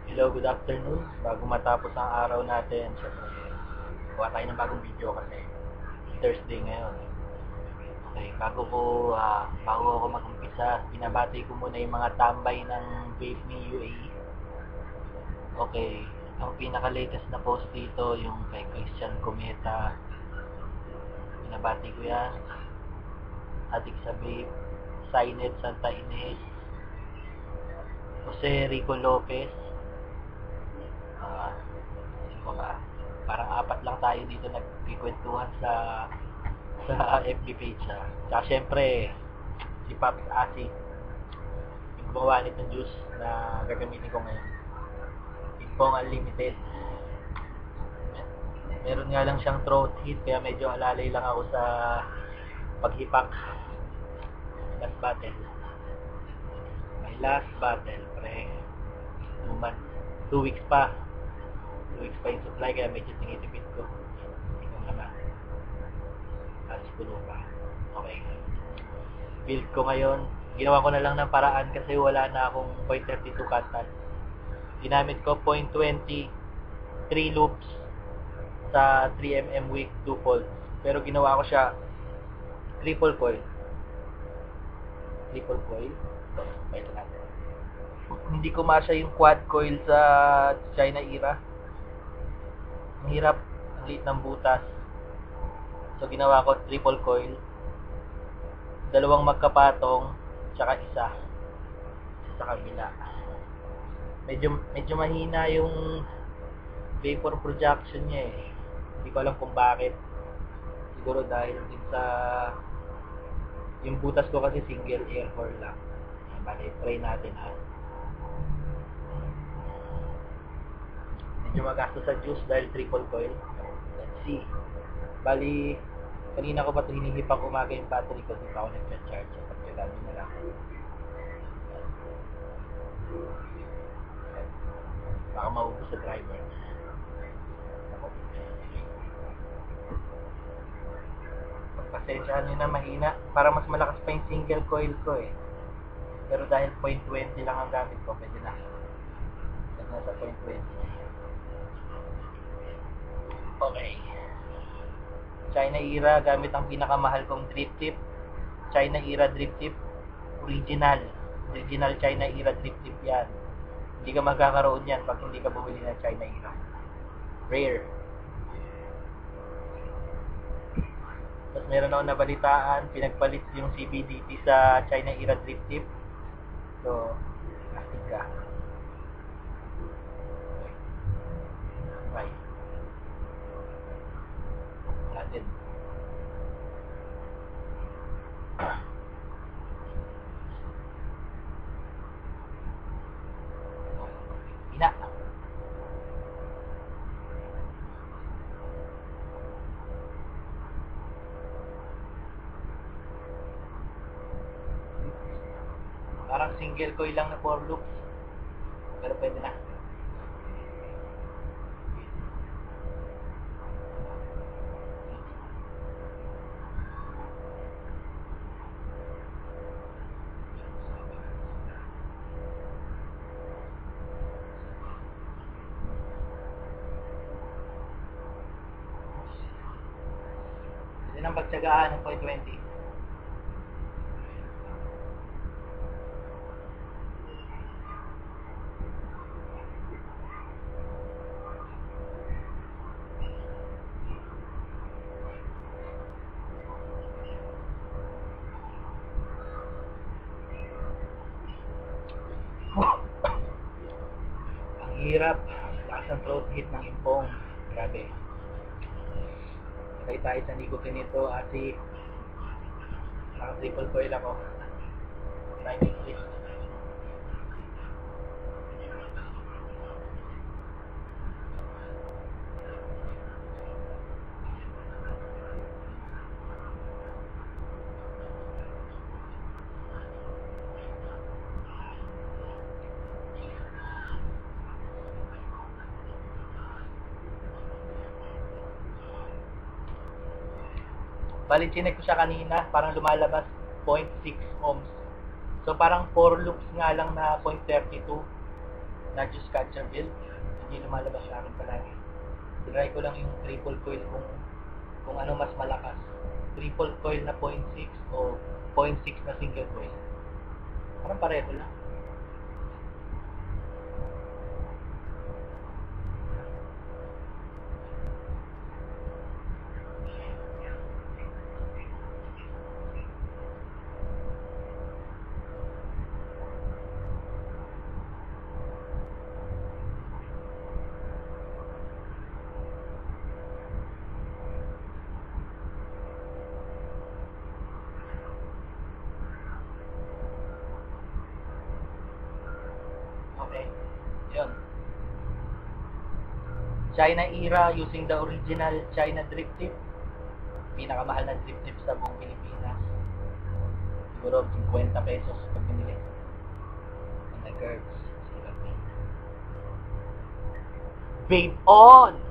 Hello, good afternoon. Bago matapos ang araw natin, syempre, gawa tayo ng bagong video kasi Thursday ngayon. Okay, bago ako mag-umpisa, binabati ko muna yung mga tambay ng vape ni UAE. Okay, ang pinaka-latest na post dito, yung kay Christian Cometa. Binabati ko yan. Adik sa vape, Sinet Santa Ines, Jose Rico Lopez, sino ba? Parang apat lang tayo dito nagkikwentuhan sa FB page ha. Saka syempre, si Pops Asi, yung gumawa nitong juice na gagamitin ko ngayon. Impong Unlimited. Meron nga lang siyang throat hit, kaya medyo alalay lang ako sa paghipak. Last battle. My last battle, pre. 2 months. 2 weeks pa. 2 weeks pa yung supply, kaya medyo tinitipid ko. Ikaw naman. Alas puno pa. Okay. Build ko ngayon. Ginawa ko na lang ng paraan kasi wala na akong 0.32 cuttan. Ginamit ko 0.20 3 loops sa 3mm wick 2 fold. Pero ginawa ko siya triple coil. Triple coil. Ito natin. Hindi ko masya yung quad coil sa China Era. Ang hirap. Ang liit ng butas. So ginawa ko triple coil. Dalawang magkapatong tsaka isa sa kabila. Medyo mahina yung vapor projection niya eh. Hindi ko alam kung bakit. Siguro dahil din sa yung butas ko kasi single air core lang. Bali, try natin ha. Medyo magastos sa juice dahil triple coil. Let's see. Bali, kanina ko pa ito hinihipang umaga yung battery ko. Di pa ako nag-charge. So, pagkagamin na lang. Baka maubos sa driver. Pasensyahan nyo na mahina. Para mas malakas pa yung single coil ko eh. Pero dahil 0.20 lang ang gamit ko, pwede na. Pwede na sa 0.20. Okay. China Era, gamit ang pinakamahal kong drip tip. China Era drip tip. Original. Original China Era drip tip yan. Hindi ka magkakaroon yan pag hindi ka bumili ng China Era. Rare. Tapos meron ako nabalitaan, pinagpalit yung CBDT sa China Era drip tip. So, astig ka. Right. Natin. Ina. Parang single coil lang na 4 loops. Pero pwede na. Pwede nang pagtsagaan ng 0.20. Ang hirap. Lakas ng throat hit ng impong. Grabe. Kaya tayo sa nikotin nito at naka-triple coil ako. Try me please. Bali, chinek ko siya kanina, parang lumalabas 0.6 ohms. So, parang 4 loops nga lang na 0.32. Nagios Catcher build. Hindi lumalabas sa akin palagi. Try ko lang yung triple coil kung ano mas malakas. Triple coil na 0.6 o 0.6 na single coil. Parang pareho lang. Okay. Yun. China era using the original China drip tip. Pinakamahal na drip tip sa buong Pilipinas. Siguro 50 pesos pag binili. And the curves. Vape on!